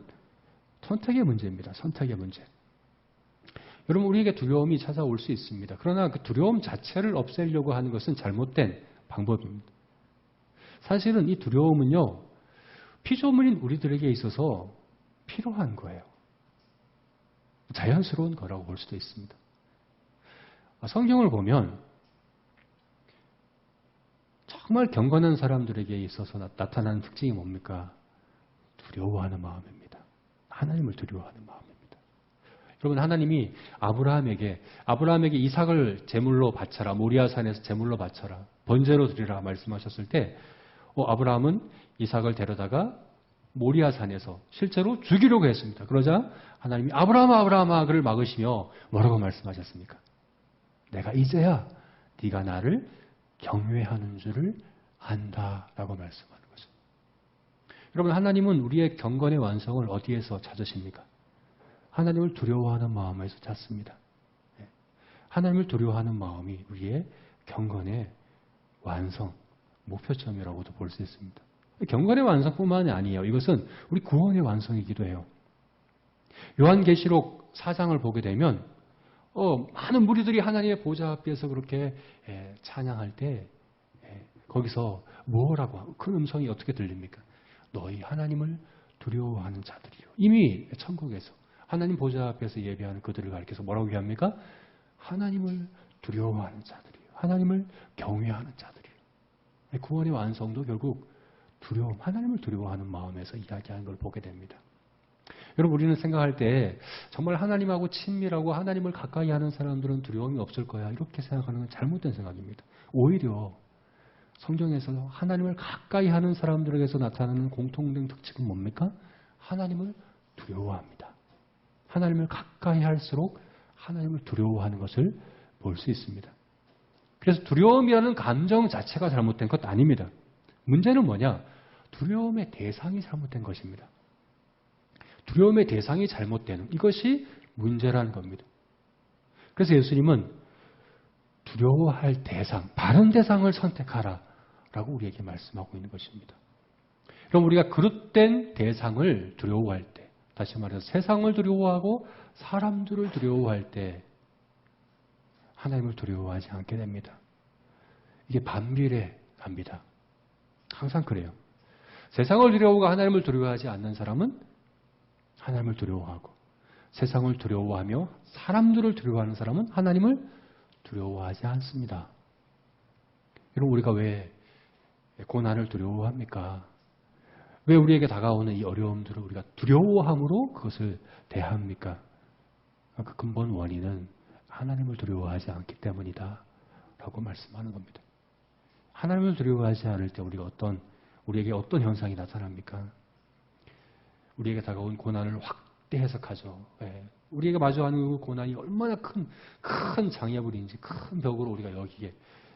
선택의 문제입니다. 선택의 문제. 여러분, 우리에게 두려움이 찾아올 수 있습니다. 그러나 그 두려움 자체를 없애려고 하는 것은 잘못된 방법입니다. 사실은 이 두려움은요, 피조물인 우리들에게 있어서 필요한 거예요. 자연스러운 거라고 볼 수도 있습니다. 성경을 보면 정말 경건한 사람들에게 있어서 나타나는 특징이 뭡니까? 두려워하는 마음입니다. 하나님을 두려워하는 마음입니다. 여러분 하나님이 아브라함에게 이삭을 제물로 바쳐라. 모리아산에서 제물로 바쳐라. 번제로 드리라 말씀하셨을 때 아브라함은 이삭을 데려다가 모리아산에서 실제로 죽이려고 했습니다. 그러자 하나님이 아브라함아 그를 막으시며 뭐라고 말씀하셨습니까? 내가 이제야 네가 나를 경외하는 줄을 안다라고 말씀하는 거죠. 여러분 하나님은 우리의 경건의 완성을 어디에서 찾으십니까? 하나님을 두려워하는 마음에서 찾습니다. 하나님을 두려워하는 마음이 우리의 경건의 완성, 목표점이라고도 볼 수 있습니다. 경건의 완성뿐만이 아니에요. 이것은 우리 구원의 완성이기도 해요. 요한계시록 4장을 보게 되면 많은 무리들이 하나님의 보좌 앞에서 그렇게 찬양할 때 거기서 뭐라고 큰 음성이 어떻게 들립니까? 너희 하나님을 두려워하는 자들이요. 이미 천국에서 하나님 보좌 앞에서 예배하는 그들을 가리켜서 뭐라고 얘기합니까? 하나님을 두려워하는 자들이요. 하나님을 경외하는 자들이요. 구원의 완성도 결국 두려움, 하나님을 두려워하는 마음에서 이야기하는 걸 보게 됩니다. 여러분 우리는 생각할 때 정말 하나님하고 친밀하고 하나님을 가까이 하는 사람들은 두려움이 없을 거야 이렇게 생각하는 건 잘못된 생각입니다. 오히려 성경에서 하나님을 가까이 하는 사람들에게서 나타나는 공통된 특징은 뭡니까? 하나님을 두려워합니다. 하나님을 가까이 할수록 하나님을 두려워하는 것을 볼 수 있습니다. 그래서 두려움이라는 감정 자체가 잘못된 것 아닙니다. 문제는 뭐냐? 두려움의 대상이 잘못된 것입니다. 두려움의 대상이 잘못되는 이것이 문제라는 겁니다. 그래서 예수님은 두려워할 대상, 바른 대상을 선택하라 라고 우리에게 말씀하고 있는 것입니다. 그럼 우리가 그릇된 대상을 두려워할 때, 다시 말해서 세상을 두려워하고 사람들을 두려워할 때 하나님을 두려워하지 않게 됩니다. 이게 반비례 갑니다. 항상 그래요. 세상을 두려워하고 하나님을 두려워하지 않는 사람은 하나님을 두려워하고 세상을 두려워하며 사람들을 두려워하는 사람은 하나님을 두려워하지 않습니다. 여러분 우리가 왜 고난을 두려워합니까? 왜 우리에게 다가오는 이 어려움들을 우리가 두려워함으로 그것을 대합니까? 그 근본 원인은 하나님을 두려워하지 않기 때문이다 라고 말씀하는 겁니다. 하나님을 두려워하지 않을 때 우리에게 어떤 현상이 나타납니까? 우리에게 다가온 고난을 확대 해석하죠. 우리에게 마주하는 그 고난이 얼마나 큰 장애물인지 큰 벽으로 우리가 여기에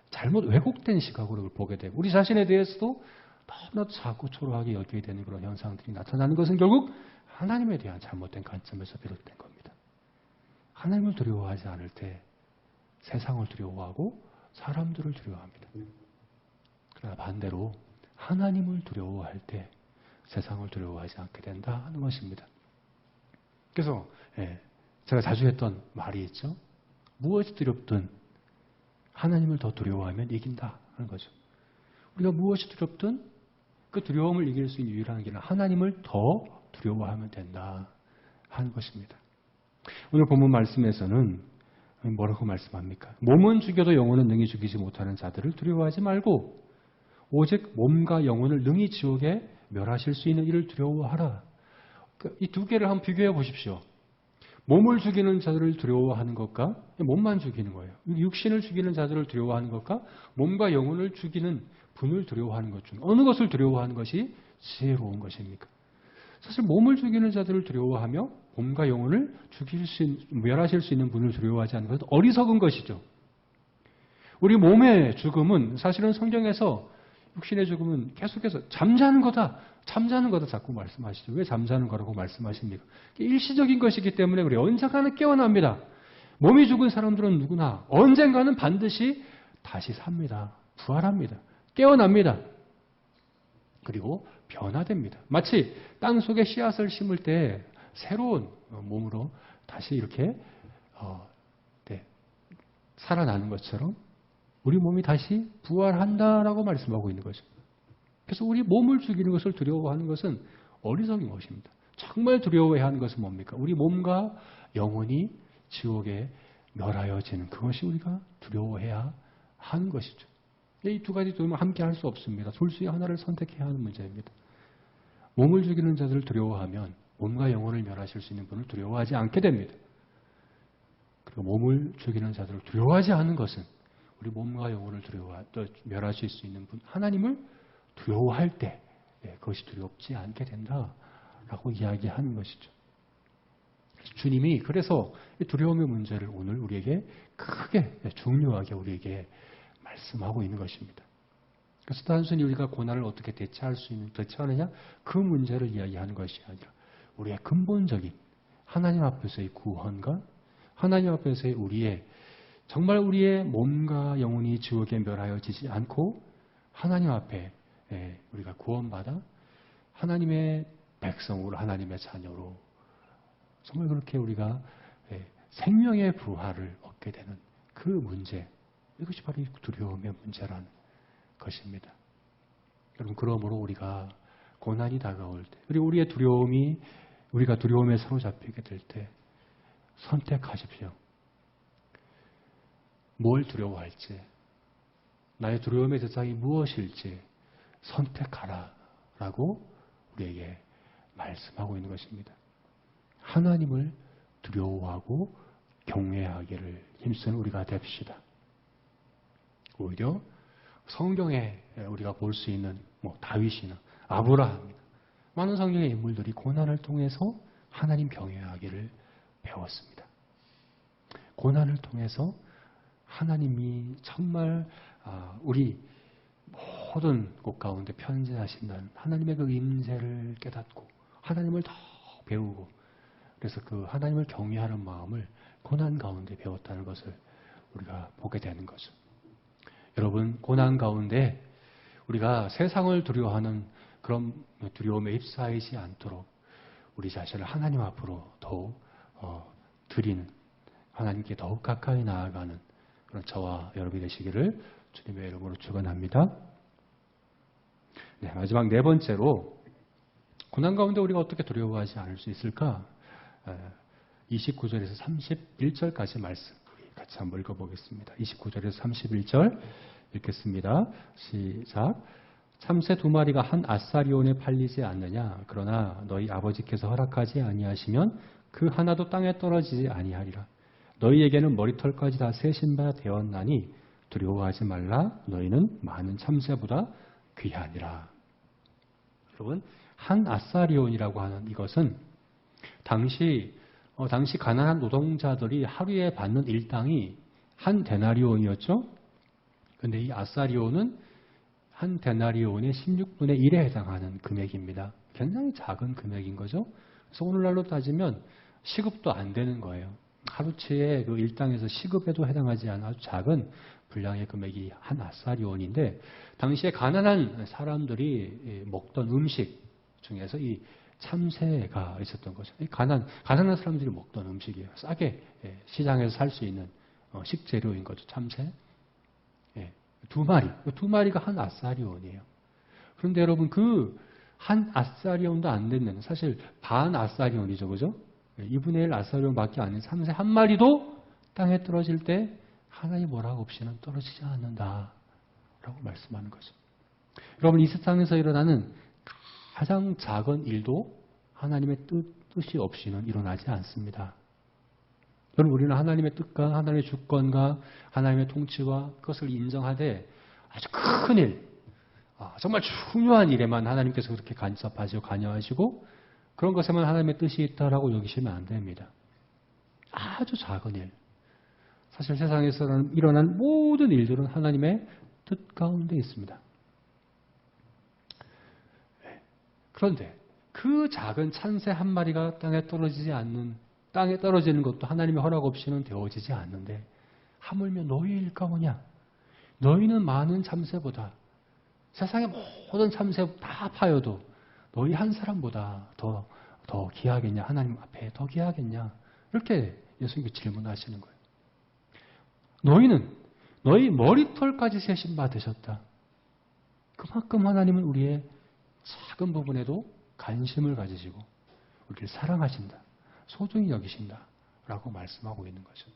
잘못 왜곡된 시각으로 보게 되고 우리 자신에 대해서도 너무나도 작고 초라하게 여기게 되는 그런 현상들이 나타나는 것은 결국 하나님에 대한 잘못된 관점에서 비롯된 겁니다. 하나님을 두려워하지 않을 때 세상을 두려워하고 사람들을 두려워합니다. 그러나 반대로 하나님을 두려워할 때 세상을 두려워하지 않게 된다 하는 것입니다. 그래서 제가 자주 했던 말이 있죠. 무엇이 두렵든 하나님을 더 두려워하면 이긴다 하는 거죠. 우리가 무엇이 두렵든 그 두려움을 이길 수 있는 유일한 길은 하나님을 더 두려워하면 된다 하는 것입니다. 오늘 본문 말씀에서는 뭐라고 말씀합니까? 몸은 죽여도 영혼은 능히 죽이지 못하는 자들을 두려워하지 말고 오직 몸과 영혼을 능히 지옥에 멸하실 수 있는 이를 두려워하라. 이 두 개를 한번 비교해 보십시오. 몸을 죽이는 자들을 두려워하는 것과 몸만 죽이는 거예요. 육신을 죽이는 자들을 두려워하는 것과 몸과 영혼을 죽이는 분을 두려워하는 것 중 어느 것을 두려워하는 것이 지혜로운 것입니까? 사실 몸을 죽이는 자들을 두려워하며 몸과 영혼을 멸하실 수 있는 분을 두려워하지 않는 것은 어리석은 것이죠. 우리 몸의 죽음은 사실은 성경에서 육신의 죽음은 계속해서 잠자는 거다 자꾸 말씀하시죠. 왜 잠자는 거라고 말씀하십니까? 일시적인 것이기 때문에 우리 언젠가는 깨어납니다. 몸이 죽은 사람들은 누구나 언젠가는 반드시 다시 삽니다. 부활합니다. 깨어납니다. 그리고 변화됩니다. 마치 땅 속에 씨앗을 심을 때 새로운 몸으로 다시 이렇게 살아나는 것처럼 우리 몸이 다시 부활한다라고 말씀하고 있는 거죠. 그래서 우리 몸을 죽이는 것을 두려워하는 것은 어리석은 것입니다. 정말 두려워해야 하는 것은 뭡니까? 우리 몸과 영혼이 지옥에 멸하여지는 그것이 우리가 두려워해야 하는 것이죠. 이 두 가지 두려움을 함께 할 수 없습니다. 둘 중에 하나를 선택해야 하는 문제입니다. 몸을 죽이는 자들을 두려워하면 몸과 영혼을 멸하실 수 있는 분을 두려워하지 않게 됩니다. 그리고 몸을 죽이는 자들을 두려워하지 않는 것은 우리 몸과 영혼을 멸하실 수 있는 분 하나님을 두려워할 때 그것이 두렵지 않게 된다라고 이야기하는 것이죠. 주님이 그래서 두려움의 문제를 오늘 우리에게 크게 중요하게 우리에게 말씀하고 있는 것입니다. 그래서 단순히 우리가 고난을 어떻게 대처하느냐 그 문제를 이야기하는 것이 아니라 우리의 근본적인 하나님 앞에서의 구원과 하나님 앞에서의 정말 우리의 몸과 영혼이 지옥에 멸하여지지 않고 하나님 앞에 우리가 구원받아 하나님의 백성으로 하나님의 자녀로 정말 그렇게 우리가 생명의 부활을 얻게 되는 그 문제, 이것이 바로 두려움의 문제라는 것입니다. 여러분, 그러므로 우리가 고난이 다가올 때, 그리고 우리가 두려움에 사로잡히게 될 때 선택하십시오. 뭘 두려워할지, 나의 두려움의 대상이 무엇일지 선택하라 라고 우리에게 말씀하고 있는 것입니다. 하나님을 두려워하고 경외하기를 힘쓰는 우리가 됩시다. 오히려 성경에 우리가 볼 수 있는 다윗이나 아브라함이나 많은 성경의 인물들이 고난을 통해서 하나님 경외하기를 배웠습니다. 고난을 통해서 하나님이 정말 우리 모든 곳 가운데 편재하신다는 하나님의 그 임재를 깨닫고 하나님을 더 배우고 그래서 그 하나님을 경외하는 마음을 고난 가운데 배웠다는 것을 우리가 보게 되는 거죠. 여러분, 고난 가운데 우리가 세상을 두려워하는 그런 두려움에 휩싸이지 않도록 우리 자신을 하나님 앞으로 더욱 드리는, 하나님께 더욱 가까이 나아가는 그런 저와 여러분이 되시기를 주님의 이름으로 축원합니다. 네, 마지막 네 번째로 고난 가운데 우리가 어떻게 두려워하지 않을 수 있을까? 29절에서 31절까지 말씀 우리 같이 한번 읽어보겠습니다. 29절에서 31절 읽겠습니다. 시작. 참새 2마리가 한 아사리온에 팔리지 않느냐? 그러나 너희 아버지께서 허락하지 아니하시면 그 하나도 땅에 떨어지지 아니하리라. 너희에게는 머리털까지 다 세신 바 되었나니 두려워하지 말라. 너희는 많은 참새보다 귀하니라. 여러분, 한 아사리온이라고 하는 이것은 당시 가난한 노동자들이 하루에 받는 일당이 한 데나리온이었죠. 그런데 이 아사리온은 한 데나리온의 16분의 1에 해당하는 금액입니다. 굉장히 작은 금액인 거죠. 그래서 오늘날로 따지면 시급도 안 되는 거예요. 하루치의 그 일당에서 시급에도 해당하지 않은 아주 작은 분량의 금액이 한 아사리온인데 당시에 가난한 사람들이 먹던 음식 중에서 이 참새가 있었던 거죠. 가난한 사람들이 먹던 음식이에요. 싸게 시장에서 살 수 있는 식재료인 거죠. 참새. 2마리가 한 아사리온이에요. 그런데 여러분, 그 한 아사리온도 안 되는, 사실 반 아사리온이죠. 그죠? 2분의 1 아사리온밖에 안 되는 참새 한 마리도 땅에 떨어질 때 하나님 허락 없이는 떨어지지 않는다 라고 말씀하는 거죠. 여러분, 이 세상에서 일어나는 가장 작은 일도 하나님의 뜻이 없이는 일어나지 않습니다. 여러분, 우리는 하나님의 뜻과 하나님의 주권과 하나님의 통치와 그것을 인정하되 아주 큰 일, 정말 중요한 일에만 하나님께서 그렇게 간섭하시고 관여하시고 그런 것에만 하나님의 뜻이 있다라고 여기시면 안 됩니다. 아주 작은 일. 사실 세상에서 일어난 모든 일들은 하나님의 뜻 가운데 있습니다. 그런데 그 작은 참새 한 마리가 땅에 떨어지는 것도 하나님의 허락 없이는 되어지지 않는데 하물며 너희일까 보냐? 너희는 많은 참새보다 세상의 모든 참새 다 파여도 너희 한 사람보다 더 귀하겠냐? 하나님 앞에 더 귀하겠냐? 이렇게 예수님께 질문하시는 거예요. 너희 머리털까지 세신 바 되셨다. 그만큼 하나님은 우리의 작은 부분에도 관심을 가지시고 우리를 사랑하신다. 소중히 여기신다. 라고 말씀하고 있는 거죠.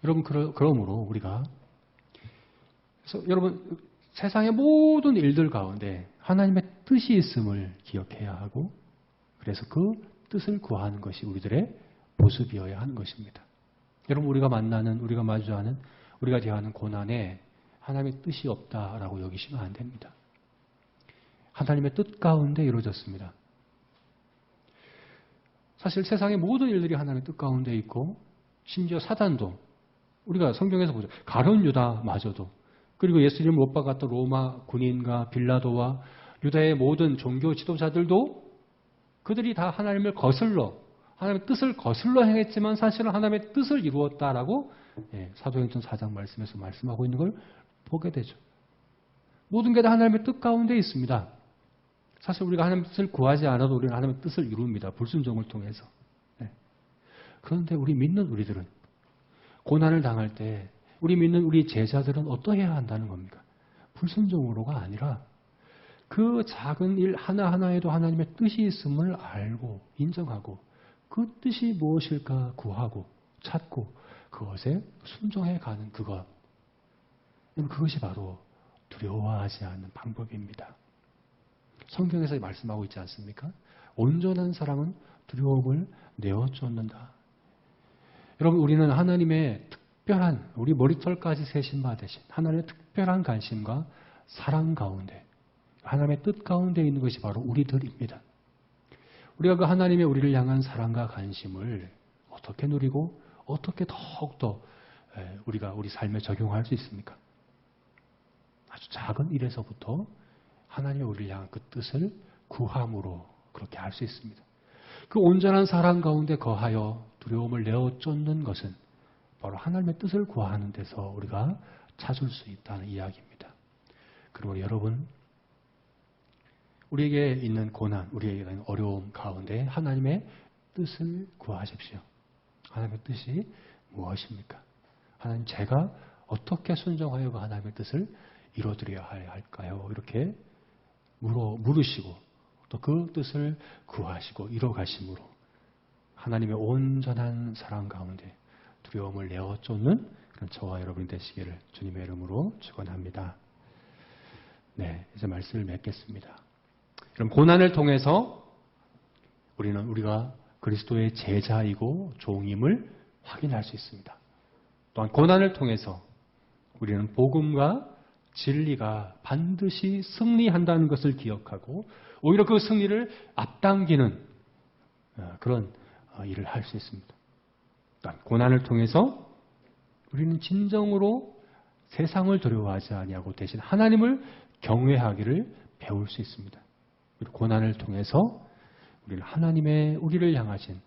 여러분, 그러므로 우리가 여러분, 세상의 모든 일들 가운데 하나님의 뜻이 있음을 기억해야 하고 그래서 그 뜻을 구하는 것이 우리들의 모습이어야 하는 것입니다. 여러분, 우리가 만나는, 우리가 마주하는, 우리가 대하는 고난에 하나님의 뜻이 없다라고 여기시면 안 됩니다. 하나님의 뜻 가운데 이루어졌습니다. 사실 세상의 모든 일들이 하나님의 뜻 가운데 있고, 심지어 사단도, 우리가 성경에서 보죠. 가룟 유다마저도, 그리고 예수님을 못 박았던 로마 군인과 빌라도와 유다의 모든 종교 지도자들도 그들이 다 하나님의 뜻을 거슬러 행했지만 사실은 하나님의 뜻을 이루었다라고 사도행전 4장 말씀에서 말씀하고 있는 걸 보게 되죠. 모든 게 다 하나님의 뜻 가운데 있습니다. 사실 우리가 하나님의 뜻을 구하지 않아도 우리는 하나님의 뜻을 이룹니다. 불순종을 통해서. 그런데 우리 믿는 우리들은 고난을 당할 때 우리 믿는 우리 제자들은 어떠해야 한다는 겁니까? 불순종으로가 아니라 그 작은 일 하나하나에도 하나님의 뜻이 있음을 알고 인정하고 그 뜻이 무엇일까 구하고 찾고 그것에 순종해 가는 그것. 그것이 바로 두려워하지 않는 방법입니다. 성경에서 말씀하고 있지 않습니까? 온전한 사랑은 두려움을 내어쫓는다. 여러분, 우리는 하나님의 특별한, 우리 머리털까지 세신 바 되신 하나님의 특별한 관심과 사랑 가운데, 하나님의 뜻 가운데 있는 것이 바로 우리들입니다. 우리가 그 하나님의 우리를 향한 사랑과 관심을 어떻게 누리고 어떻게 더욱더 우리가 우리 삶에 적용할 수 있습니까? 아주 작은 일에서부터 하나님의 우리를 향한 그 뜻을 구함으로 그렇게 할 수 있습니다. 그 온전한 사랑 가운데 거하여 두려움을 내어쫓는 것은 바로 하나님의 뜻을 구하는 데서 우리가 찾을 수 있다는 이야기입니다. 그리고 여러분, 우리에게 있는 고난, 우리에게 있는 어려움 가운데 하나님의 뜻을 구하십시오. 하나님의 뜻이 무엇입니까? 하나님, 제가 어떻게 순종하여 그 하나님의 뜻을 이루어드려야 할까요? 이렇게 물으시고 또 그 뜻을 구하시고 이뤄가심으로 하나님의 온전한 사랑 가운데 두려움을 내어쫓는 그런 저와 여러분이 되시기를 주님의 이름으로 축원합니다. 네, 이제 말씀을 맺겠습니다. 그럼 고난을 통해서 우리가 그리스도의 제자이고 종임을 확인할 수 있습니다. 또한 고난을 통해서 우리는 복음과 진리가 반드시 승리한다는 것을 기억하고 오히려 그 승리를 앞당기는 그런 일을 할 수 있습니다. 또한 고난을 통해서 우리는 진정으로 세상을 두려워하지 아니하고 대신 하나님을 경외하기를 배울 수 있습니다. 그리고 고난을 통해서 우리는 하나님의 우리를 향하신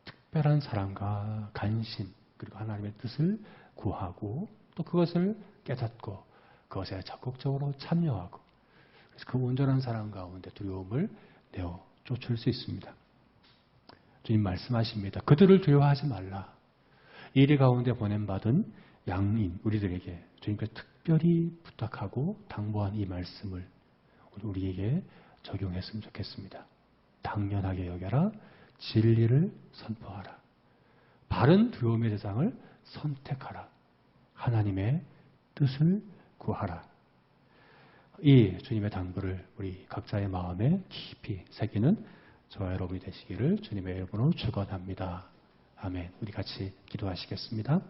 특별한 사랑과 관심 그리고 하나님의 뜻을 구하고 또 그것을 깨닫고 그것에 적극적으로 참여하고 그래서 그 온전한 사랑 가운데 두려움을 내어 쫓을 수 있습니다. 주님 말씀하십니다. 그들을 두려워하지 말라. 이 일 가운데 보냄받은 양인 우리들에게 주님께 특별히 부탁하고 당부한 이 말씀을 우리에게 적용했으면 좋겠습니다. 당연하게 여겨라. 진리를 선포하라. 바른 두려움의 대상을 선택하라. 하나님의 뜻을 구하라. 이 주님의 당부를 우리 각자의 마음에 깊이 새기는 저와 여러분이 되시기를 주님의 이름으로 축원합니다. 아멘. 우리 같이 기도하시겠습니다.